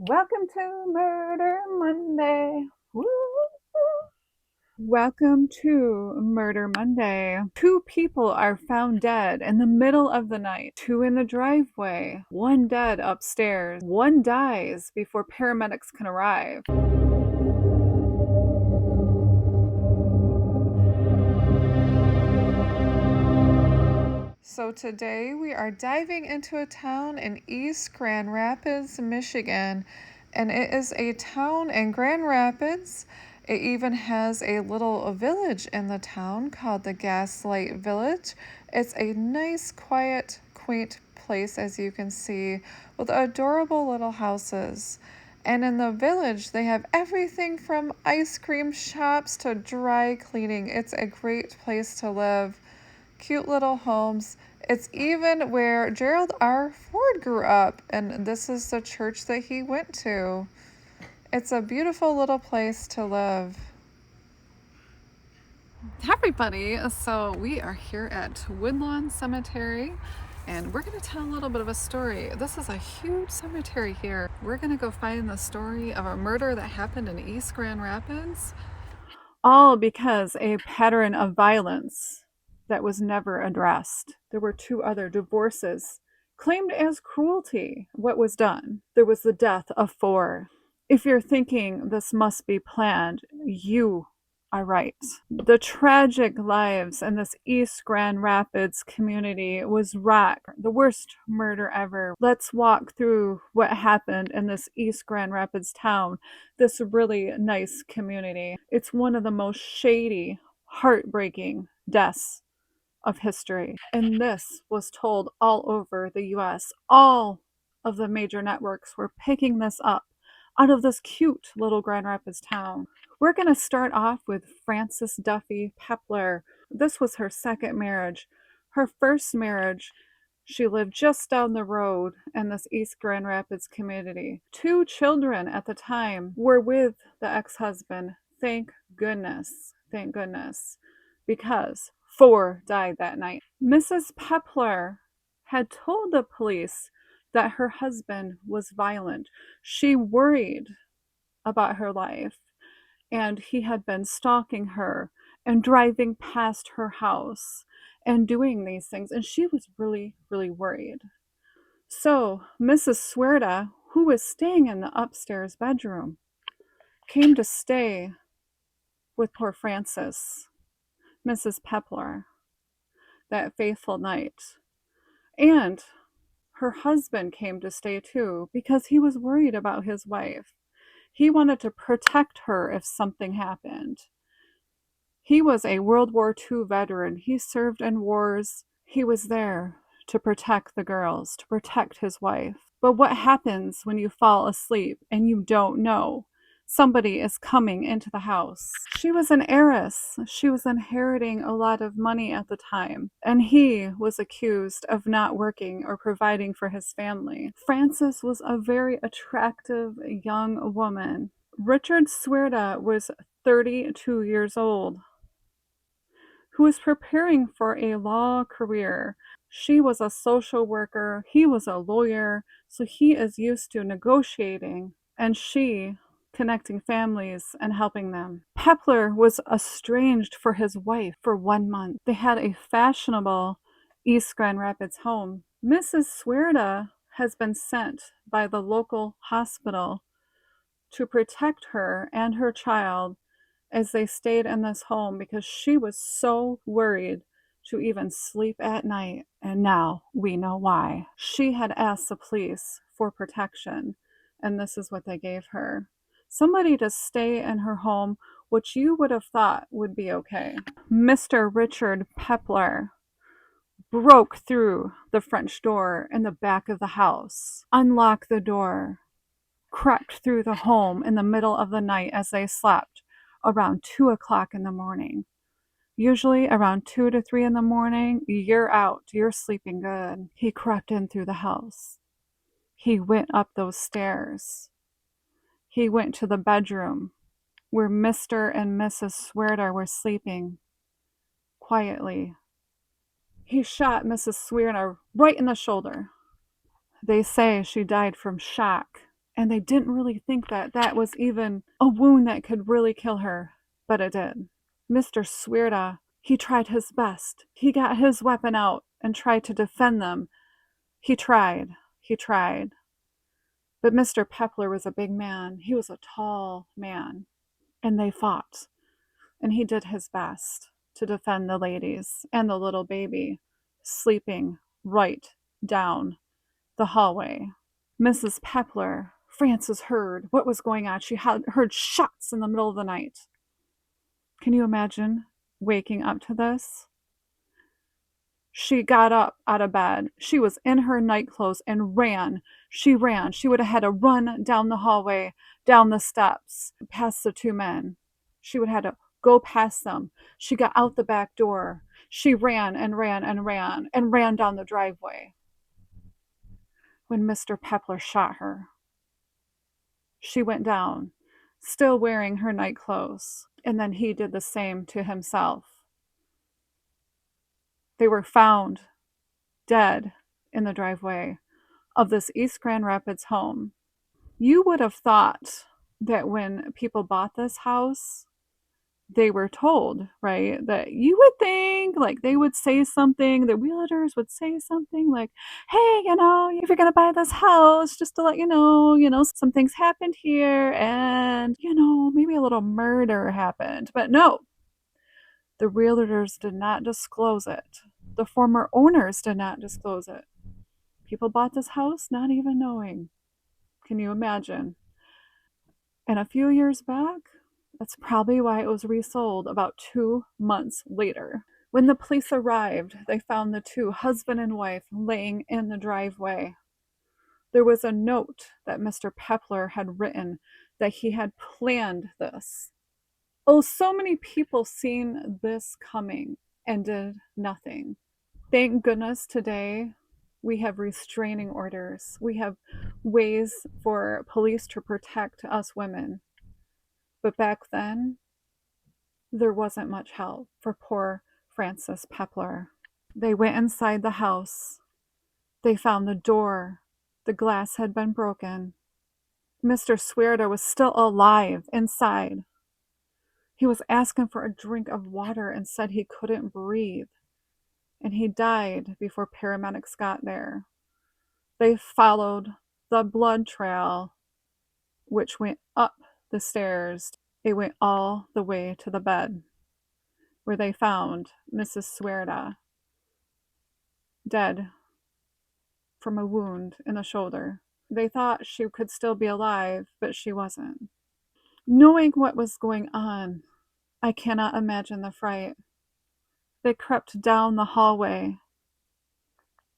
Welcome to Murder Monday. Woo! Welcome to Murder Monday. Two people are found dead in the middle of the night. Two in the driveway. One dead upstairs. One dies before paramedics can arrive. So today we are diving into a town in East Grand Rapids, Michigan, and it is a town in Grand Rapids. It even has a little village in the town called the Gaslight Village. It's a nice, quiet, quaint place, as you can see, with adorable little houses. And in the village, they have everything from ice cream shops to dry cleaning. It's a great place to live. Cute little homes. It's even where Gerald R. Ford grew up, and this is the church that he went to. It's a beautiful little place to live. Hi everybody, so we are here at Woodlawn Cemetery, and we're going to tell a little bit of a story. This is a huge cemetery here. We're going to go find the story of a murder that happened in East Grand Rapids, all because a pattern of violence that was never addressed. There were two other divorces claimed as cruelty. What was done? There was the death of four. If you're thinking this must be planned, you are right. The tragic lives in this East Grand Rapids community was rocked. The worst murder ever. Let's walk through what happened in this East Grand Rapids town, this really nice community. It's one of the most shady, heartbreaking deaths of history. And this was told all over the US. All of the major networks were picking this up out of this cute little Grand Rapids town. We're going to start off with Frances Duffy Pepler. This was her second marriage. Her first marriage, she lived just down the road in this East Grand Rapids community. Two children at the time were with the ex-husband. Thank goodness. Thank goodness. Because four died that night. Mrs. Pepler had told the police that her husband was violent. She worried about her life, and he had been stalking her and driving past her house and doing these things, and she was really, really worried. So Mrs. Suerta, who was staying in the upstairs bedroom, came to stay with poor Frances, Mrs. Pepler, that faithful night. And her husband came to stay too because he was worried about his wife. He wanted to protect her if something happened. He was a World War II veteran. He served in wars. He was there to protect the girls, to protect his wife. But what happens when you fall asleep and you don't know somebody is coming into the house? She was an heiress. She was inheriting a lot of money at the time, and he was accused of not working or providing for his family. Frances was a very attractive young woman. Richard Suerta was 32 years old, who was preparing for a law career. She was a social worker, he was a lawyer, so he is used to negotiating, and she connecting families and helping them. Pepler was estranged for his wife for 1 month. They had a fashionable East Grand Rapids home. Mrs. Suerta has been sent by the local hospital to protect her and her child as they stayed in this home because she was so worried to even sleep at night, and now we know why. She had asked the police for protection, and this is what they gave her. Somebody to stay in her home, which you would have thought would be okay. Mr. Richard Pepler broke through the French door in the back of the house, unlocked the door, crept through the home in the middle of the night as they slept around 2 o'clock in the morning. Usually around 2 to 3 in the morning, you're out, you're sleeping good. He crept in through the house. He went up those stairs. He went to the bedroom where Mr. and Mrs. Suerta were sleeping quietly. He shot Mrs. Suerta right in the shoulder. They say she died from shock And they didn't really think that that was even a wound that could really kill her, but it did. Mr. Swierda, he tried his best. He got his weapon out and tried to defend them. He tried. But Mr. Pepler was a big man. He was a tall man. And they fought. And he did his best to defend the ladies and the little baby sleeping right down the hallway. Mrs. Pepler, Frances heard what was going on. She had heard shots in the middle of the night. Can you imagine waking up to this? She got up out of bed. She was in her nightclothes and ran. She ran. She would have had to run down the hallway, down the steps, past the two men. She would have had to go past them. She got out the back door. She ran and ran and ran and ran down the driveway. When Mr. Pepler shot her, she went down, still wearing her nightclothes, and then he did the same to himself. They were found dead in the driveway of this East Grand Rapids home. You would have thought that when people bought this house, they were told, right, that you would think like they would say something, the realtors would say something like, hey, if you're going to buy this house, just to let some things happened here and, maybe a little murder happened. But no, the realtors did not disclose it. The former owners did not disclose it. People bought this house not even knowing. Can you imagine? And a few years back, that's probably why it was resold about 2 months later. When the police arrived, they found the two, husband and wife, laying in the driveway. There was a note that Mr. Pepler had written that he had planned this. Oh, so many people seen this coming and did nothing. Thank goodness today we have restraining orders. We have ways for police to protect us women. But back then, there wasn't much help for poor Frances Pepler. They went inside the house. They found the door. The glass had been broken. Mr. Swierda was still alive inside. He was asking for a drink of water and said he couldn't breathe. And he died before paramedics got there. They followed the blood trail, which went up the stairs. It went all the way to the bed, where they found Mrs. Swierda dead from a wound in the shoulder. They thought she could still be alive, but she wasn't. Knowing what was going on, I cannot imagine the fright. They crept down the hallway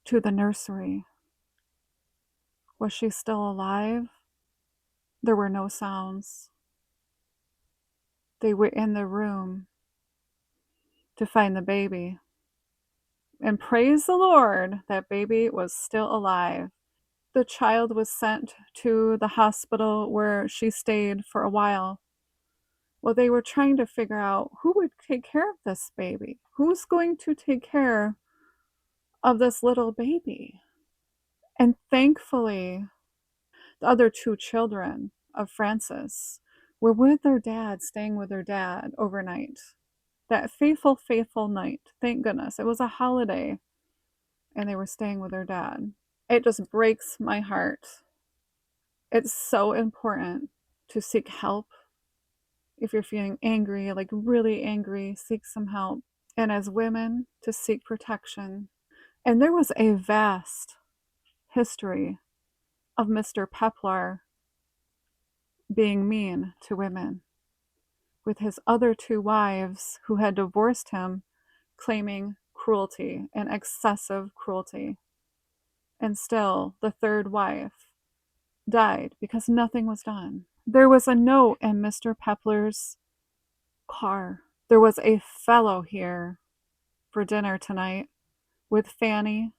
to the nursery. Was she still alive? There were no sounds. They were in the room to find the baby. And praise the Lord, that baby was still alive. The child was sent to the hospital where she stayed for a while. Well, they were trying to figure out who would take care of this baby. Who's going to take care of this little baby? And thankfully, the other two children of Frances were with their dad, staying with their dad overnight. That faithful, faithful night. Thank goodness. It was a holiday, and they were staying with their dad. It just breaks my heart. It's so important to seek help. If you're feeling angry, like really angry, seek some help. And as women, to seek protection. And there was a vast history of Mr. Pepler being mean to women, with his other two wives who had divorced him claiming cruelty and excessive cruelty. And still, the third wife died because nothing was done. There was a note in Mr. Pepler's car. There was a fellow here for dinner tonight with Fanny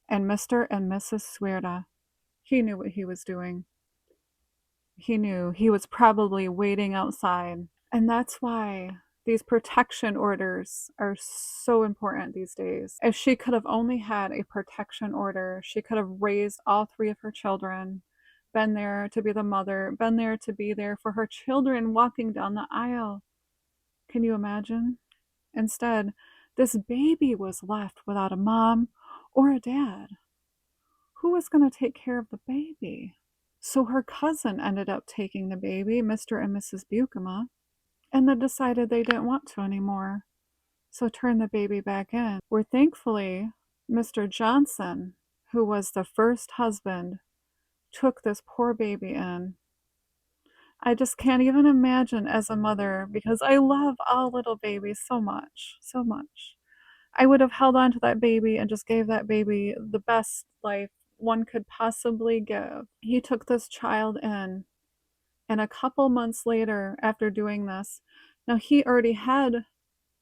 and Mr. and Mrs. Swierda. He knew what he was doing. He knew he was probably waiting outside. And that's why these protection orders are so important these days. If she could have only had a protection order, she could have raised all three of her children been there to be the mother, been there to be there for her children walking down the aisle. Can you imagine? Instead, this baby was left without a mom or a dad. Who was going to take care of the baby? So her cousin ended up taking the baby, Mr. and Mrs. Bukema, and then decided they didn't want to anymore. So turned the baby back in. Where thankfully, Mr. Johnson, who was the first husband, took this poor baby in. I just can't even imagine as a mother because I love all little babies so much, so much. I would have held on to that baby and just gave that baby the best life one could possibly give. He took this child in, and a couple months later, after doing this, now he already had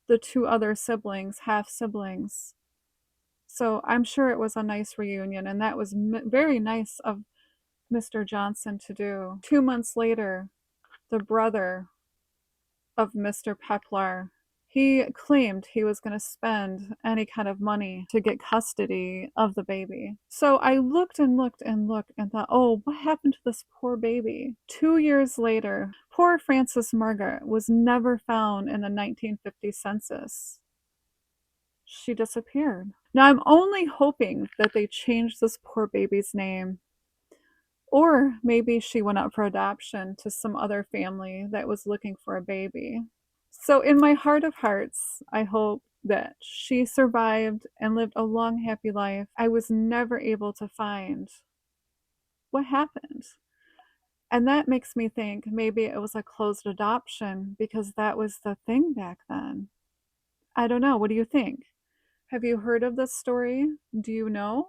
the two other siblings, half siblings. So I'm sure it was a nice reunion, and that was very nice of Mr. Johnson to do. 2 months later, the brother of Mr. Peplar, he claimed he was going to spend any kind of money to get custody of the baby. So I looked and looked and looked and thought, oh, what happened to this poor baby? 2 years later, poor Frances Margaret was never found in the 1950 census. She disappeared. Now I'm only hoping that they changed this poor baby's name. Or maybe she went up for adoption to some other family that was looking for a baby. So, in my heart of hearts, I hope that she survived and lived a long, happy life. I was never able to find what happened. And that makes me think maybe it was a closed adoption because that was the thing back then. I don't know. What do you think? Have you heard of this story? Do you know?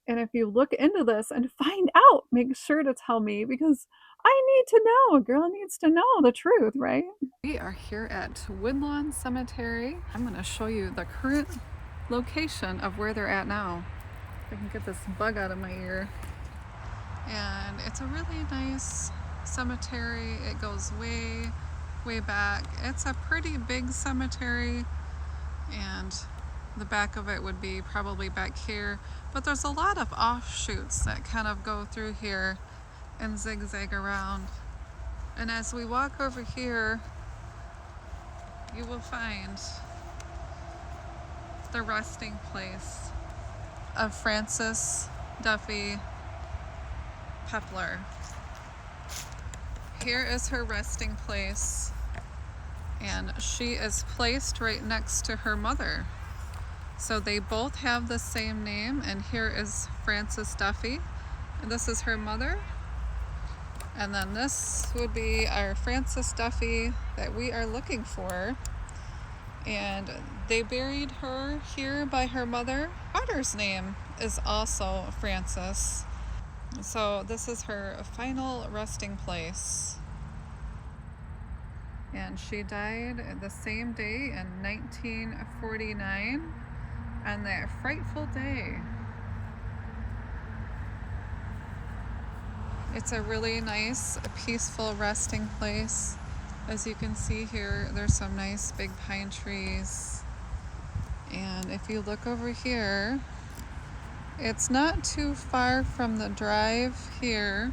And if you look into this and find out, make sure to tell me because I need to know. A girl needs to know the truth, right? We are here at Woodlawn Cemetery. I'm going to show you the current location of where they're at now. If I can get this bug out of my ear. And it's a really nice cemetery. It goes way, way back. It's a pretty big cemetery, and the back of it would be probably back here. But there's a lot of offshoots that kind of go through here and zigzag around. And as we walk over here, you will find the resting place of Frances Duffy Peplar. Here is her resting place, and she is placed right next to her mother. So they both have the same name, and here is Frances Duffy, and this is her mother. And then this would be our Frances Duffy that we are looking for. And they buried her here by her mother. Daughter's name is also Frances. So this is her final resting place. And she died the same day in 1949 on that frightful day. It's a really nice, peaceful resting place. As you can see here, there's some nice big pine trees. And if you look over here, it's not too far from the drive here.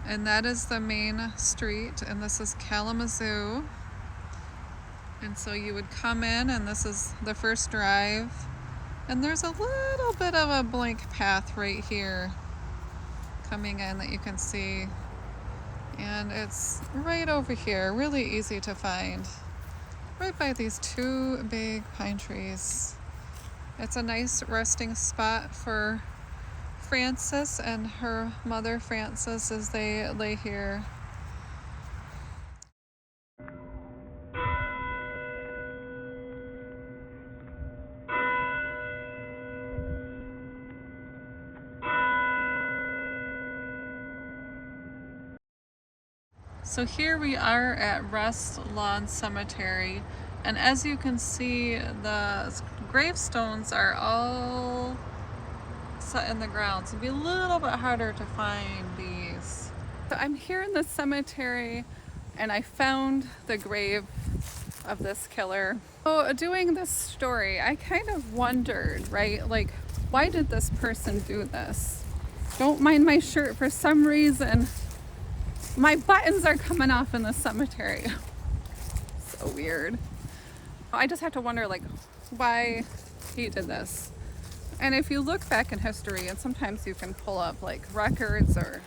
And that is the main street, and this is Kalamazoo. And so you would come in, and this is the first drive. And there's a little bit of a blank path right here coming in that you can see. And it's right over here, really easy to find. Right by these two big pine trees. It's a nice resting spot for Frances and her mother Frances as they lay here. So here we are at Rest Lawn Cemetery, and as you can see, the gravestones are all set in the ground, so it'd be a little bit harder to find these. So I'm here in the cemetery, and I found the grave of this killer. So doing this story, I kind of wondered, right, like, why did this person do this? Don't mind my shirt. For some reason, my buttons are coming off in the cemetery. So weird. I just have to wonder, like, why he did this. And if you look back in history, and sometimes you can pull up like records or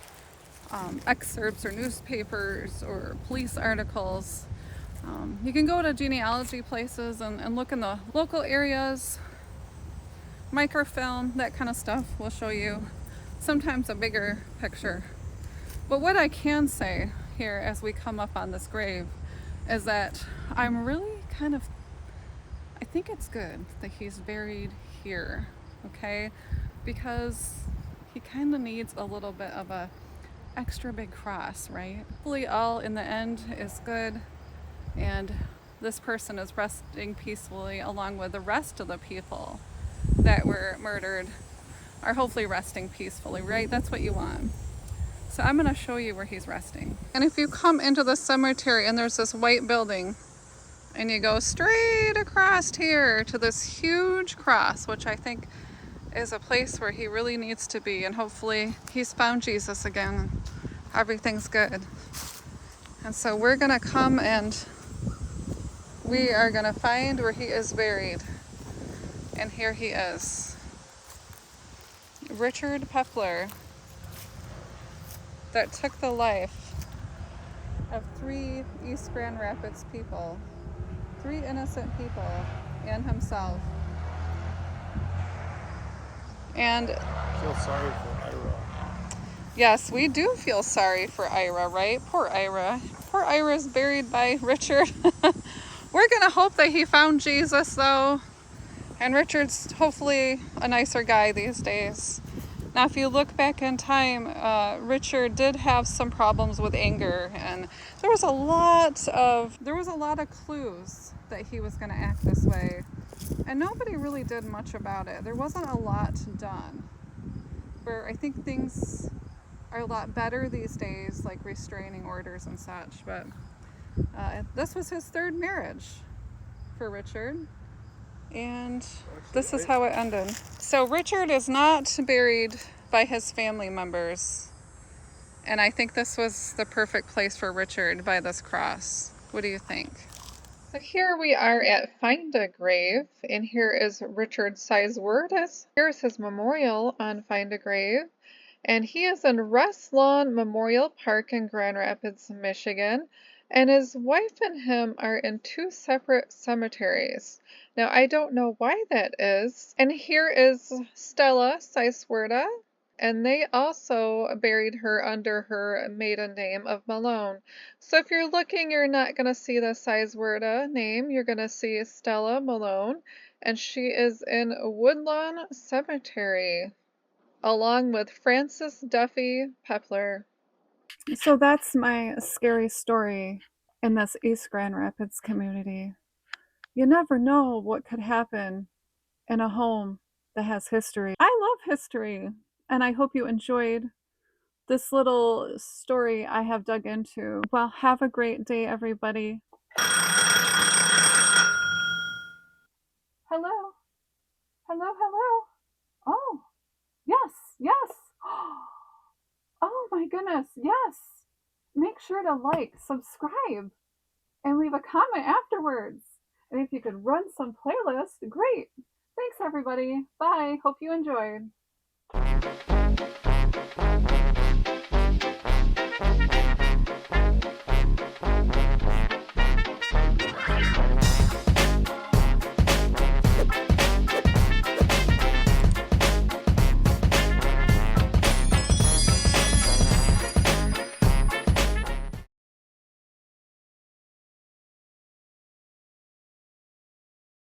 excerpts or newspapers or police articles. You can go to genealogy places and look in the local areas, microfilm, that kind of stuff will show you sometimes a bigger picture. But what I can say here as we come up on this grave is that I'm really I think it's good that he's buried here, okay? Because he kind of needs a little bit of a extra big cross, right? Hopefully all in the end is good, and this person is resting peacefully along with the rest of the people that were murdered are hopefully resting peacefully, right? That's what you want. So I'm going to show you where he's resting. And if you come into the cemetery and there's this white building and you go straight across here to this huge cross, which I think is a place where he really needs to be, and hopefully he's found Jesus again. Everything's good. And so we're gonna come and we are gonna find where he is buried. And here he is. Richard Pepler, that took the life of 3 East Grand Rapids people, 3 innocent people, and himself. And feel sorry for Ira. Yes, we do feel sorry for Ira, right? Poor Ira. Poor Ira's buried by Richard. We're gonna hope that he found Jesus though. And Richard's hopefully a nicer guy these days. Now, if you look back in time, Richard did have some problems with anger, and there was a lot of clues that he was going to act this way, and nobody really did much about it. There wasn't a lot done. Where I think things are a lot better these days, like restraining orders and such. But this was his 3rd marriage for Richard. And this is how it ended. So Richard is not buried by his family members. And I think this was the perfect place for Richard, by this cross. What do you think? So here we are at Find a Grave, and here is Richard Sizewortis. Here's his memorial on Find a Grave. And he is in Rest Lawn Memorial Park in Grand Rapids, Michigan. And his wife and him are in 2 separate cemeteries. Now, I don't know why that is. And here is Stella Sizewerta, and they also buried her under her maiden name of Malone. So if you're looking, you're not going to see the Sizewerta name. You're going to see Stella Malone, and she is in Woodlawn Cemetery, along with Francis Duffy Pepler. So that's my scary story in this East Grand Rapids community. You never know what could happen in a home that has history. I love history, and I hope you enjoyed this little story I have dug into. Well, have a great day, everybody. Hello? Hello, hello? Oh, yes, yes. Oh my goodness, yes. Make sure to like, subscribe, and leave a comment afterwards. And if you could run some playlist, great. Thanks, everybody. Bye. Hope you enjoyed.